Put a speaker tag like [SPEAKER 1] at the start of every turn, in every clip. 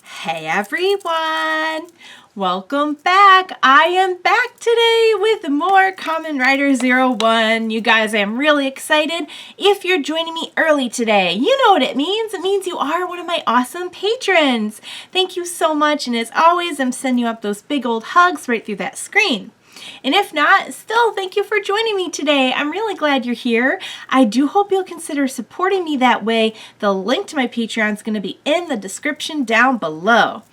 [SPEAKER 1] Hey everyone! Welcome back! I am back today with more Kamen Rider Zero One. You guys, I am really excited. If you're joining me early today, you know what it means. It means you are one of my awesome patrons. Thank you so much, and as always, I'm sending you up those big old hugs right through that screen. And if not, still thank you for joining me today. I'm really glad you're here. I do hope you'll consider supporting me that way. The link to my Patreon is going to be in the description down below.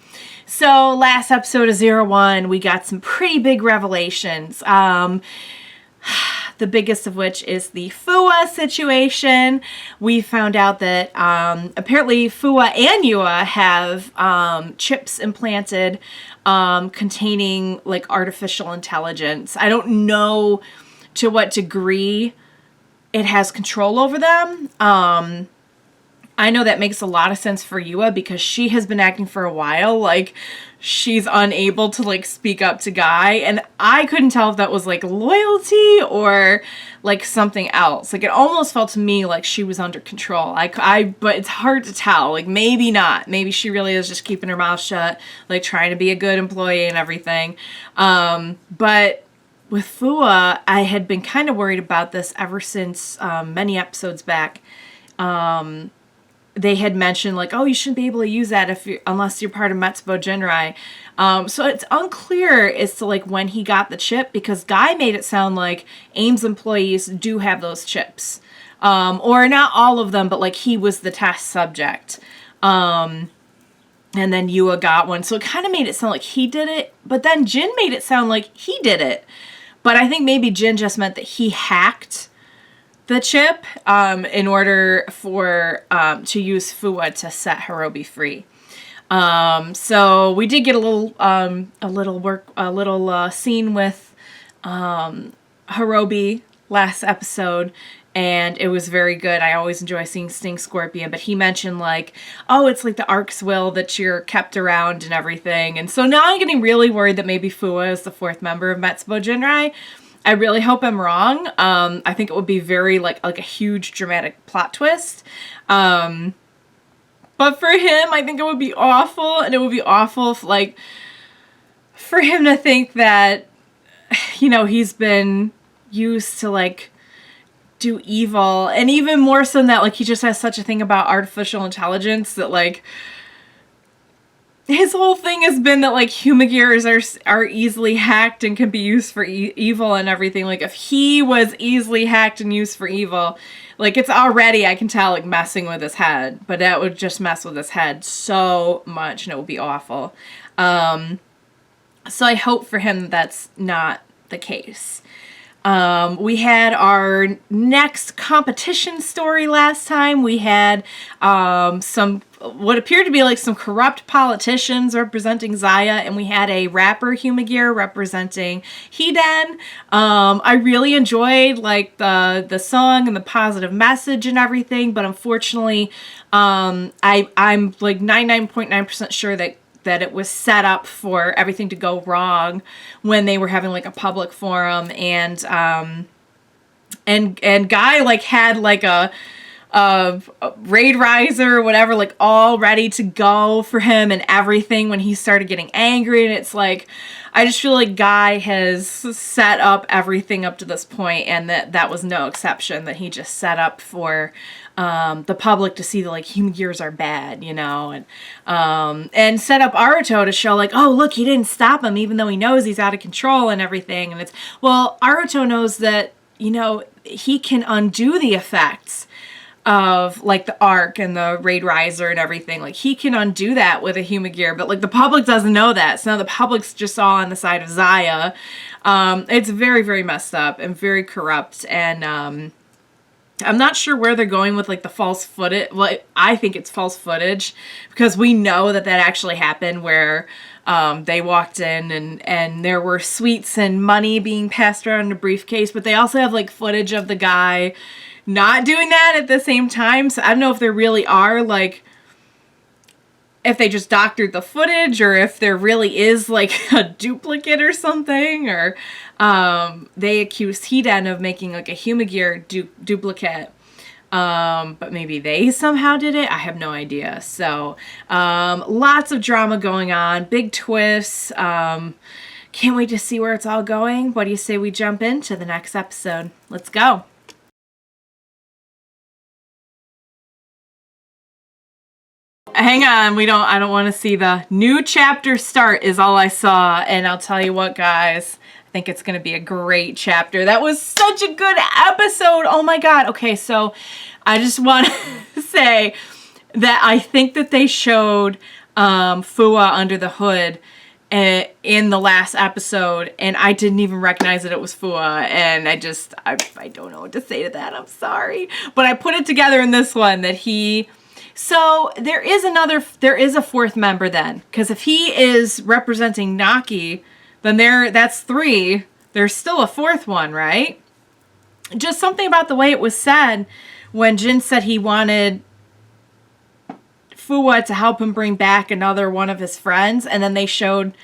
[SPEAKER 1] So last episode of Zero One, we got some pretty big revelations. The biggest of which is the Fuwa situation. We found out that apparently Fuwa and Yua have chips implanted containing like artificial intelligence. I don't know to what degree it has control over them. I know that makes a lot of sense for Yua because she has been acting for a while like she's unable to like speak up to Guy, and I couldn't tell if that was like loyalty or like something else. Like it almost felt to me like she was under control. But it's hard to tell. Like maybe not. Maybe she really is just keeping her mouth shut, like trying to be a good employee and everything. But with Fuwa, I had been kind of worried about this ever since many episodes back. They had mentioned like, oh, you shouldn't be able to use that unless you're part of Metsubo Jinrai. So it's unclear as to like when he got the chip, because Guy made it sound like AIM's employees do have those chips. Or not all of them, but like he was the test subject. And then Yua got one. So it kind of made it sound like he did it, but then Jin made it sound like he did it. But I think maybe Jin just meant that he hacked the chip in order for to use Fuwa to set Hirobi free. So we did get a little scene with Hirobi last episode, and it was very good. I always enjoy seeing Sting Scorpion, but he mentioned like, oh, it's like the Ark's will that you're kept around and everything. And so now I'm getting really worried that maybe Fuwa is the fourth member of Metsubo Jinrai. I really hope I'm wrong. I think it would be very like a huge dramatic plot twist. But for him, I think it would be awful, and it would be awful if, like, for him to think that, you know, he's been used to like do evil, and even more so than that, like he just has such a thing about artificial intelligence that like his whole thing has been that, like, Humagears are easily hacked and can be used for evil and everything. Like, if he was easily hacked and used for evil, like, it's already, I can tell, like, messing with his head. But that would just mess with his head so much, and it would be awful. So I hope for him that's not the case. We had our next competition story last time. We had some what appeared to be like some corrupt politicians representing Zaya, and we had a rapper Humagear representing Hiden. I really enjoyed like the song and the positive message and everything, but unfortunately, I'm like 99.9% sure that it was set up for everything to go wrong when they were having like a public forum, and Guy like had like a raid riser or whatever, like all ready to go for him and everything when he started getting angry. And it's like, I just feel like Guy has set up everything up to this point, and that was no exception, that he just set up for the public to see that like Humagears are bad, you know, and set up Aruto to show like, oh, look, he didn't stop him even though he knows he's out of control and everything. And it's, well, Aruto knows that, you know, he can undo the effects of like the Arc and the Raid Riser and everything. Like he can undo that with a Humagear, but like the public doesn't know that. So now the public's just all on the side of Zaya. It's very, very messed up and very corrupt, and I'm not sure where they're going with like the false footage. Well, I think it's false footage because we know that actually happened, where they walked in and there were sweets and money being passed around in a briefcase, but they also have like footage of the guy not doing that at the same time. So I don't know if there really are like, if they just doctored the footage, or if there really is like a duplicate or something, or they accused Hiden of making like a Humagear duplicate. But maybe they somehow did it. I have no idea. So, lots of drama going on, big twists. Can't wait to see where it's all going. What do you say we jump into the next episode? Let's go. Hang on, I don't want to see the new chapter start is all I saw. And I'll tell you what, guys, I think it's going to be a great chapter. That was such a good episode. Oh my God. Okay, so I just want to say that I think that they showed Fuwa under the hood in the last episode, and I didn't even recognize that it was Fuwa, and I don't know what to say to that. I'm sorry. But I put it together in this one that so there is a fourth member then, because if he is representing Naki, then that's 3. There's still a fourth one, right? Just something about the way it was said when Jin said he wanted Fuwa to help him bring back another one of his friends, and then they showed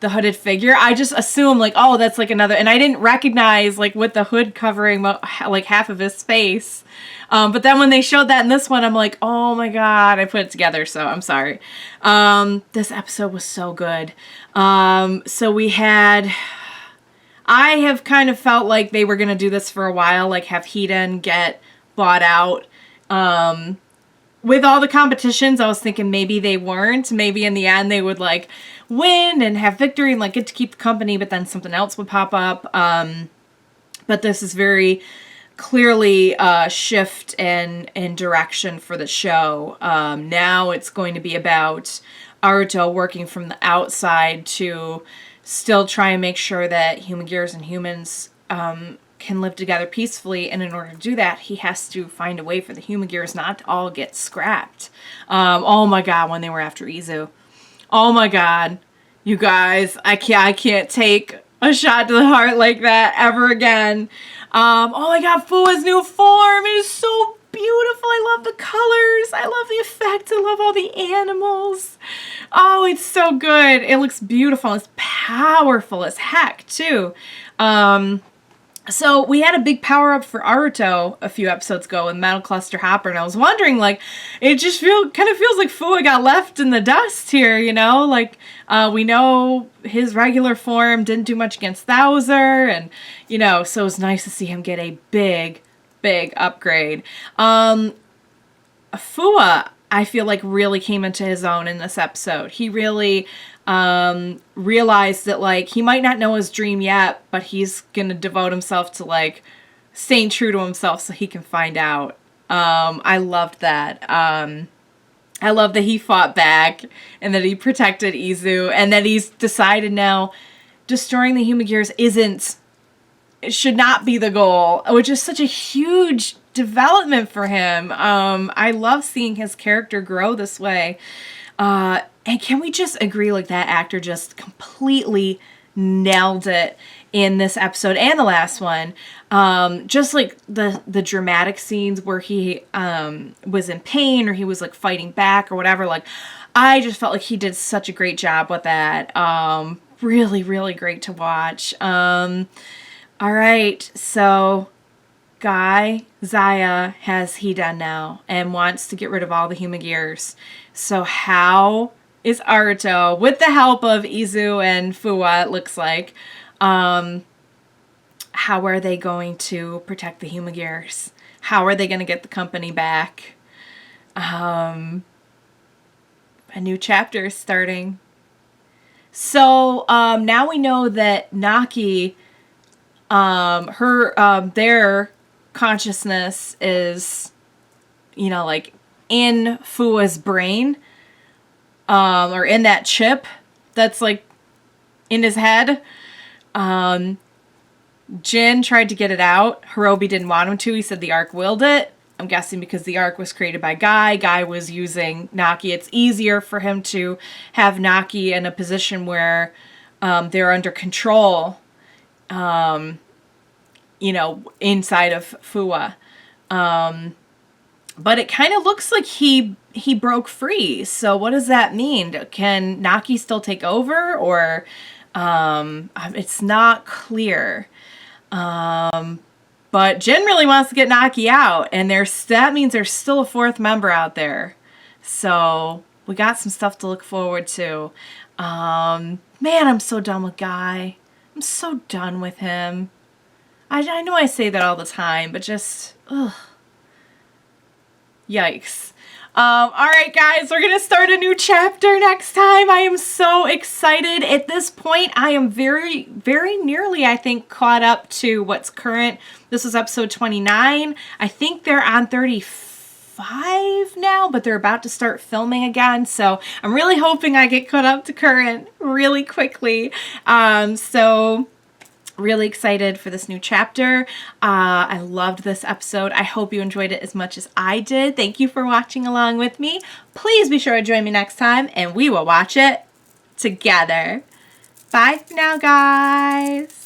[SPEAKER 1] the hooded figure. I just assumed like, oh, that's like another, and I didn't recognize like with the hood covering like half of his face. But then when they showed that in this one, I'm like, oh my God, I put it together. So I'm sorry. This episode was so good. So I have kind of felt like they were going to do this for a while, like have Hiden get bought out. With all the competitions, I was thinking maybe they weren't. Maybe in the end they would like win and have victory and like get to keep the company, but then something else would pop up. But this is very clearly a shift in direction for the show. Now it's going to be about Aruto working from the outside to still try and make sure that human gears and humans can live together peacefully, and in order to do that, he has to find a way for the human gears not to all get scrapped. Oh my God, when they were after Izu. Oh my God, you guys, I can't take a shot to the heart like that ever again. Oh my God, Fuwa's new form is so beautiful. I love the colors. I love the effects. I love all the animals. Oh, it's so good. It looks beautiful. It's powerful as heck too. So we had a big power up for Aruto a few episodes ago with Metal Cluster Hopper, and I was wondering, like, it just kind of feels like Fuwa got left in the dust here, you know? Like, we know his regular form didn't do much against Thouser, and, you know, so it was nice to see him get a big, big upgrade. Fuwa, I feel like, really came into his own in this episode. He really realized that like he might not know his dream yet, but he's gonna devote himself to like staying true to himself so he can find out. I loved that. I love that he fought back and that he protected Izu, and that he's decided now destroying the human gears should not be the goal, which is such a huge development for him. I love seeing his character grow this way. And can we just agree, like, that actor just completely nailed it in this episode and the last one. Just like the dramatic scenes where he was in pain or he was like fighting back or whatever. Like, I just felt like he did such a great job with that. Really, really great to watch. All right, so Zaya has Hiden now and wants to get rid of all the human gears. So how is Aruto, with the help of Izu and Fuwa, it looks like, how are they going to protect the human gears? How are they going to get the company back? A new chapter is starting. So now we know that Naki, their consciousness is, you know, like in Fuwa's brain, or in that chip that's like in his head. Jin tried to get it out. Hirobi didn't want him to. He said the Ark willed it. I'm guessing because the Ark was created by Guy. Guy was using Naki. It's easier for him to have Naki in a position where they're under control, you know, inside of Fuwa. But it kind of looks like he broke free. So what does that mean? Can Naki still take over? Or it's not clear. But But Jin really wants to get Naki out, and that means there's still a fourth member out there. So we got some stuff to look forward to. Man, I'm so done with Guy. I'm so done with him. I know I say that all the time, but just, ugh. Yikes. Alright guys, we're gonna start a new chapter next time. I am so excited. At this point, I am very, very nearly, I think, caught up to what's current. This is episode 29. I think they're on 35 now, but they're about to start filming again. So I'm really hoping I get caught up to current really quickly. So really excited for this new chapter. I loved this episode. I hope you enjoyed it as much as I did. Thank you for watching along with me. Please be sure to join me next time, and we will watch it together. Bye for now, guys.